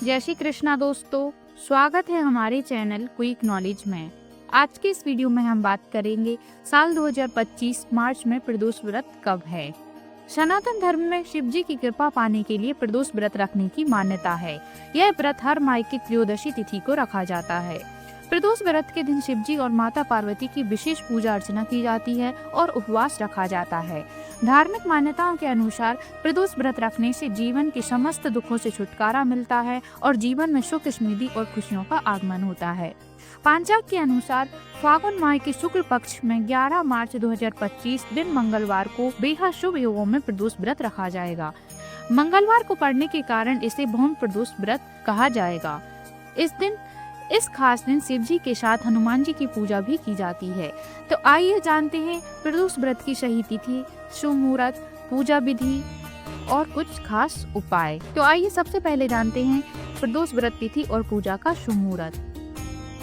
जय श्री कृष्णा दोस्तों, स्वागत है हमारे चैनल क्विक नॉलेज में। आज के इस वीडियो में हम बात करेंगे साल 2025 मार्च में प्रदोष व्रत कब है। सनातन धर्म में शिव जी की कृपा पाने के लिए प्रदोष व्रत रखने की मान्यता है। यह व्रत हर माह की त्रयोदशी तिथि को रखा जाता है। प्रदोष व्रत के दिन शिव जी और माता पार्वती की विशेष पूजा अर्चना की जाती है और उपवास रखा जाता है। धार्मिक मान्यताओं के अनुसार प्रदोष व्रत रखने से जीवन के समस्त दुखों से छुटकारा मिलता है और जीवन में सुख समृद्धि और खुशियों का आगमन होता है। पंचांग के अनुसार फागुन माह के शुक्ल पक्ष में 11 मार्च 2025 दिन मंगलवार को बेहद शुभ योगों में प्रदोष व्रत रखा जाएगा। मंगलवार को पड़ने के कारण इसे भौम प्रदोष व्रत कहा जाएगा। इस खास दिन शिव जी के साथ हनुमान जी की पूजा भी की जाती है। तो आइए जानते हैं प्रदोष व्रत की सही तिथि, शुभ मुहूर्त, पूजा विधि और कुछ खास उपाय। तो आइए सबसे पहले जानते हैं प्रदोष व्रत तिथि और पूजा का शुभ मुहूर्त।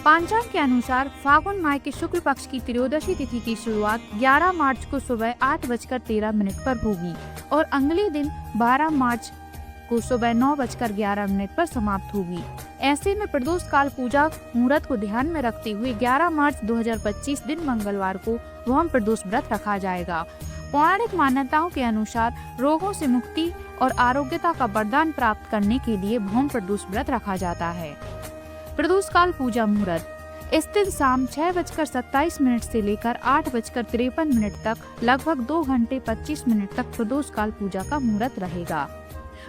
पंचांग के अनुसार फागुन माह के शुक्ल पक्ष की त्रयोदशी तिथि की शुरुआत 11 मार्च को सुबह 8:13 पर होगी और अगले दिन 12 मार्च को सुबह 9:11 पर समाप्त होगी। ऐसे में प्रदोष काल पूजा मुहूर्त को ध्यान में रखते हुए 11 मार्च 2025 दिन मंगलवार को भौम प्रदोष व्रत रखा जाएगा। पौराणिक मान्यताओं के अनुसार रोगों से मुक्ति और आरोग्यता का वरदान प्राप्त करने के लिए भौम प्रदोष व्रत रखा जाता है। प्रदोष काल पूजा मुहूर्त इस दिन शाम 6:27 से लेकर 8:53 तक लगभग 2 घंटे 25 मिनट तक प्रदोष काल पूजा का मुहूर्त रहेगा।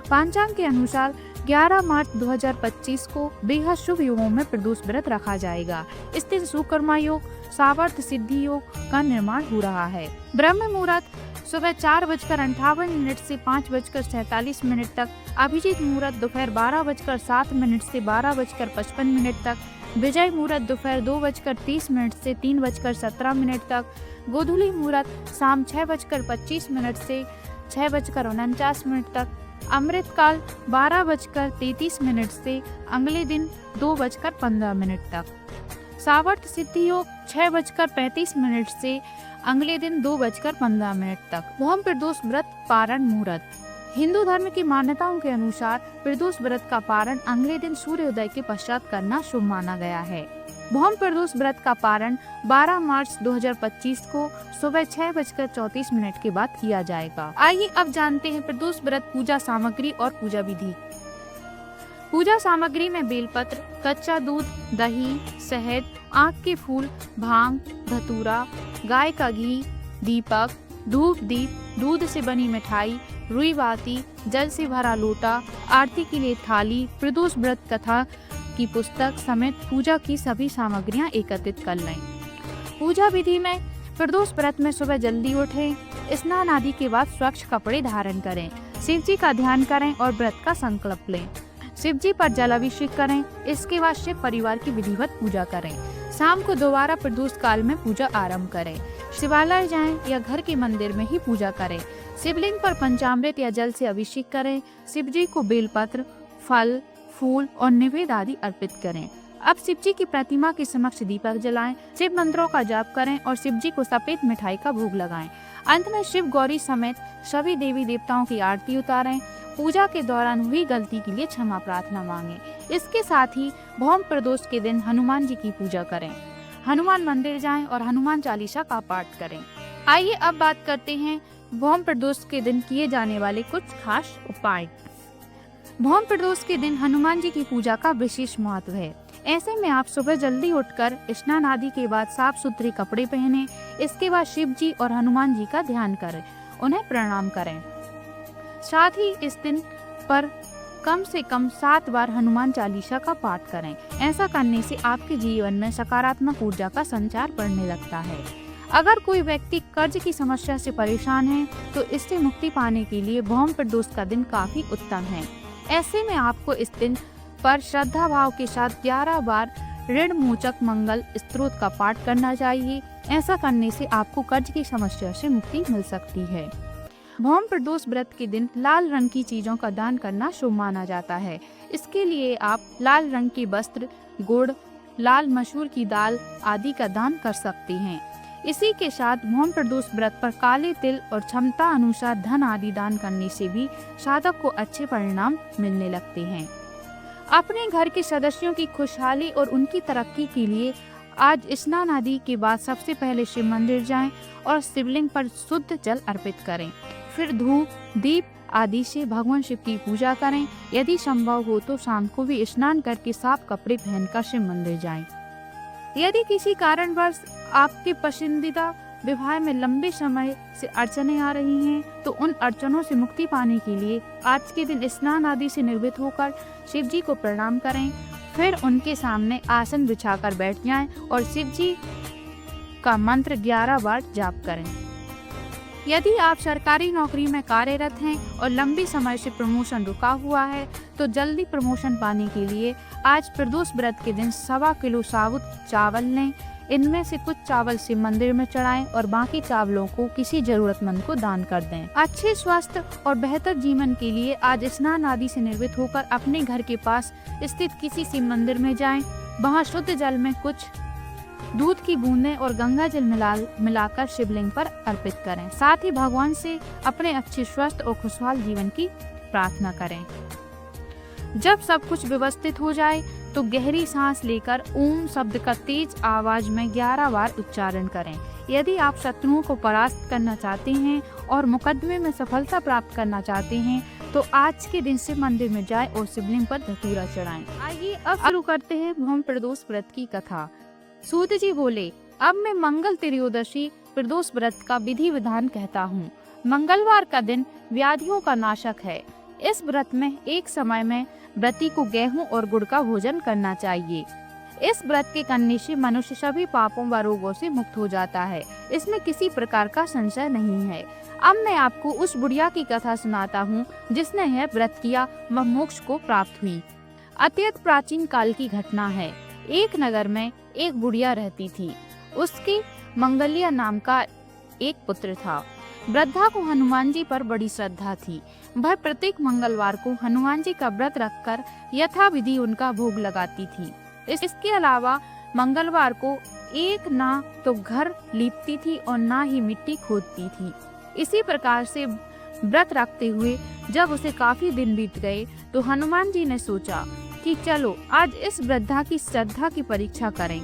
पंचांग के अनुसार 11 मार्च 2025 को बेहद शुभ योगों में प्रदोष व्रत रखा जाएगा। इस दिन सुकर्मा योग, सामर्थ्य सिद्धि योग का निर्माण हो रहा है। ब्रह्म मुहूर्त सुबह 4:58 से 5:47 तक, अभिजीत मुहूर्त दोपहर 12:07 से 12:55 तक, विजय मुहूर्त दोपहर 2:30 से 3:17 तक, गोधूली मुहूर्त शाम 6:25 से 6:49 तक, अमृत काल 12:33 से अगले दिन 2:15 तक, सामर्थ्य सिद्धि योग 6:35 से अगले दिन 2:15 तक। भौम प्रदोष व्रत पारण मुहूर्त हिंदू धर्म की मान्यताओं के अनुसार प्रदोष व्रत का पारण अगले दिन सूर्योदय के पश्चात करना शुभ माना गया है। भौम प्रदोष व्रत का पारण 12 मार्च 2025 को सुबह 6:34 के बाद किया जाएगा। आइए अब जानते हैं प्रदोष व्रत पूजा सामग्री और पूजा विधि। पूजा सामग्री में बेलपत्र, कच्चा दूध, दही, शहद, आक के फूल, भांग, धतूरा, गाय का घी, दीपक, धूप दीप, दूध से बनी मिठाई, रुई बाती, जल से भरा लोटा, आरती के लिए थाली, प्रदोष व्रत कथा की पुस्तक समेत पूजा की सभी सामग्रियां एकत्रित कर लें। पूजा विधि में प्रदोष व्रत में सुबह जल्दी उठें, स्नान आदि के बाद स्वच्छ कपड़े धारण करें, शिव जी का ध्यान करें और व्रत का संकल्प लें। शिव जी पर जलाभिषेक करें। इसके बाद शिव परिवार की विधिवत पूजा करें। शाम को दोबारा प्रदोष काल में पूजा आरंभ करें। शिवालय जाएं या घर के मंदिर में ही पूजा करें। शिवलिंग पर पंचामृत या जल से अभिषेक करें। शिव जी को बेलपत्र, फल, फूल और निवेद आदि अर्पित करें। अब शिव जी की प्रतिमा के समक्ष दीपक जलाएं, शिव मंत्रों का जाप करें और शिव जी को सफेद मिठाई का भोग लगाएं। अंत में शिव गौरी समेत सभी देवी देवताओं की आरती उतारें। पूजा के दौरान हुई गलती के लिए क्षमा प्रार्थना मांगें। इसके साथ ही भौम प्रदोष के दिन हनुमान जी की पूजा करें, हनुमान मंदिर जाएं और हनुमान चालीसा का पाठ करें। आइए अब बात करते हैं भौम प्रदोष के दिन किए जाने वाले कुछ खास उपाय। भौम प्रदोष के दिन हनुमान जी की पूजा का विशेष महत्व है। ऐसे में आप सुबह जल्दी उठकर स्नान आदि के बाद साफ सुथरे कपड़े पहने। इसके बाद शिव जी और हनुमान जी का ध्यान करें, उन्हें प्रणाम करें। साथ ही इस दिन पर कम से कम 7 बार हनुमान चालीसा का पाठ करें। ऐसा करने से आपके जीवन में सकारात्मक ऊर्जा का संचार बढ़ने लगता है। अगर कोई व्यक्ति कर्ज की समस्या से परेशान है तो इससे मुक्ति पाने के लिए भौम प्रदोष का दिन काफी उत्तम है। ऐसे में आपको इस दिन पर श्रद्धा भाव के साथ 11 बार ऋण मोचक मंगल स्तोत्र का पाठ करना चाहिए। ऐसा करने से आपको कर्ज की समस्या से मुक्ति मिल सकती है। भौम प्रदोष व्रत के दिन लाल रंग की चीजों का दान करना शुभ माना जाता है। इसके लिए आप लाल रंग के वस्त्र, गुड़, लाल मसूर की दाल आदि का दान कर सकते हैं। इसी के साथ भौम प्रदोष व्रत पर काले तिल और क्षमता अनुसार धन आदि दान करने से भी साधक को अच्छे परिणाम मिलने लगते हैं। अपने घर के सदस्यों की खुशहाली और उनकी तरक्की के लिए आज स्नान आदि के बाद सबसे पहले शिव मंदिर जाएं और शिवलिंग पर शुद्ध जल अर्पित करें। फिर धूप, दीप आदि से भगवान शिव की पूजा करें। यदि संभव हो तो शाम को भी स्नान करके साफ कपड़े पहनकर शिव मंदिर जाएं। यदि किसी कारणवश आपके पसंदीदा विवाह में लंबे समय से अड़चनें आ रही हैं, तो उन अड़चनों से मुक्ति पाने के लिए आज के दिन स्नान आदि से निर्वृत्त होकर शिव जी को प्रणाम करें। फिर उनके सामने आसन बिछाकर बैठ जाएं और शिव जी का मंत्र 11 बार जाप करें। यदि आप सरकारी नौकरी में कार्यरत हैं और लंबी समय से प्रमोशन रुका हुआ है, तो जल्दी प्रमोशन पाने के लिए आज प्रदोष व्रत के दिन 1.25 किलो साबुत चावल लें। इनमें से कुछ चावल शिव मंदिर में चढ़ाएं और बाकी चावलों को किसी जरूरतमंद को दान कर दें। अच्छे स्वास्थ्य और बेहतर जीवन के लिए आज स्नान आदि से निर्वृत्त होकर अपने घर के पास स्थित किसी शिव मंदिर में जाएं। वहां शुद्ध जल में कुछ दूध की बूंदें और गंगा जल मिलाकर शिवलिंग पर अर्पित करें। साथ ही भगवान से अपने अच्छे स्वस्थ और खुशहाल जीवन की प्रार्थना करें। जब सब कुछ व्यवस्थित हो जाए तो गहरी सांस लेकर ओम शब्द का तेज आवाज में 11 बार उच्चारण करें। यदि आप शत्रुओं को परास्त करना चाहते हैं और मुकदमे में सफलता प्राप्त करना चाहते हैं, तो आज के दिन शिव मंदिर में जाएं और शिवलिंग पर धतूरा चढ़ाएं। आइए अब शुरू करते हैं भौम प्रदोष व्रत की कथा। सूत जी बोले, अब मैं मंगल त्रयोदशी प्रदोष व्रत का विधि विधान कहता हूँ। मंगलवार का दिन व्याधियों का नाशक है। इस व्रत में एक समय में व्रती को गेहूं और गुड़ का भोजन करना चाहिए। इस व्रत के करने से मनुष्य सभी पापों व रोगों से मुक्त हो जाता है। इसमें किसी प्रकार का संशय नहीं है। अब मैं आपको उस बुढ़िया की कथा सुनाता हूँ जिसने यह व्रत किया व मोक्ष को प्राप्त हुई। अत्यंत प्राचीन काल की घटना है। एक नगर में एक बुढ़िया रहती थी। उसके मंगलिया नाम का एक पुत्र था। वृद्धा को हनुमान जी पर बड़ी श्रद्धा थी। वह प्रत्येक मंगलवार को हनुमान जी का व्रत रखकर यथाविधि उनका भोग लगाती थी। इसके अलावा मंगलवार को एक ना तो घर लीपती थी और ना ही मिट्टी खोदती थी। इसी प्रकार से व्रत रखते हुए जब उसे काफी दिन बीत गए, तो हनुमान जी ने सोचा कि चलो आज इस वृद्धा की श्रद्धा की परीक्षा करें।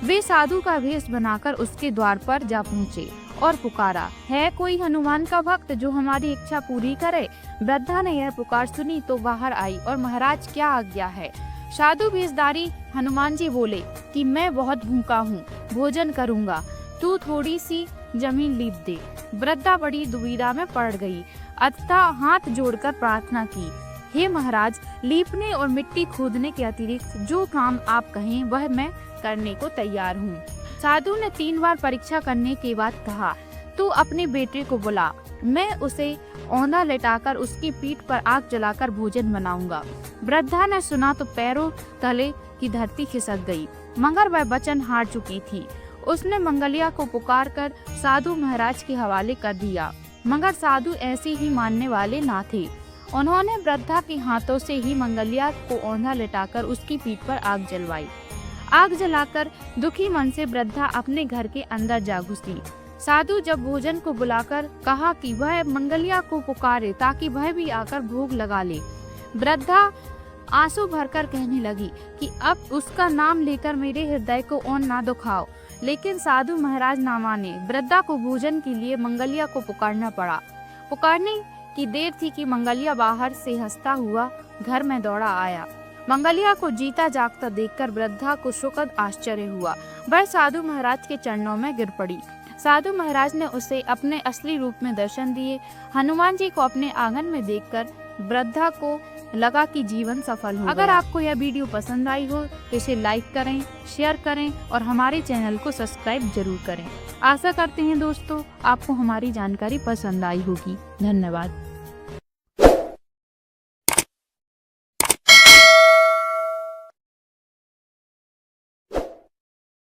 वे साधु का वेश बनाकर उसके द्वार पर जा पहुँचे और पुकारा, है कोई हनुमान का भक्त जो हमारी इच्छा पूरी करे? वृद्धा ने यह पुकार सुनी तो बाहर आई और महाराज क्या आज्ञा है? साधु वेशधारी हनुमान जी बोले कि मैं बहुत भूखा हूँ, भोजन करूँगा, तू थोड़ी सी जमीन लीप दे। वृद्धा बड़ी दुविधा में पड़ गई, अतः हाथ जोड़कर प्रार्थना की, हे महाराज, लीपने और मिट्टी खोदने के अतिरिक्त जो काम आप कहें वह मैं करने को तैयार हूँ। साधु ने 3 बार परीक्षा करने के बाद कहा, तू अपने बेटे को बुला, मैं उसे औंधा लेटाकर उसकी पीठ पर आग जलाकर भोजन बनाऊंगा। वृद्धा ने सुना तो पैरों तले की धरती खिसक गई, मगर वह वचन हार चुकी थी। उसने मंगलिया को पुकारकर साधु महाराज के हवाले कर दिया, मगर साधु ऐसे ही मानने वाले ना थे। उन्होंने वृद्धा के हाथों से ही मंगलिया को औंधा लेटाकर उसकी पीठ पर आग जलवाई। आग जलाकर दुखी मन से वृद्धा अपने घर के अंदर जा घुसी। साधु जब भोजन को बुलाकर कहा कि वह मंगलिया को पुकारे ताकि वह भी आकर भोग लगा ले, वृद्धा आंसू भरकर कहने लगी कि अब उसका नाम लेकर मेरे हृदय को और ना दुखाओ। लेकिन साधु महाराज ना माने। वृद्धा को भोजन के लिए मंगलिया को पुकारना पड़ा। पुकारने की देर थी कि मंगलिया बाहर से हंसता हुआ घर में दौड़ा आया। मंगलिया को जीता जागता देखकर वृद्धा को सुखद आश्चर्य हुआ। वह साधु महाराज के चरणों में गिर पड़ी। साधु महाराज ने उसे अपने असली रूप में दर्शन दिए। हनुमान जी को अपने आंगन में देखकर वृद्धा को लगा कि जीवन सफल हो गया। अगर आपको यह वीडियो पसंद आई हो तो इसे लाइक करें, शेयर करें और हमारे चैनल को सब्सक्राइब जरूर करें। आशा करते हैं दोस्तों आपको हमारी जानकारी पसंद आई होगी। धन्यवाद।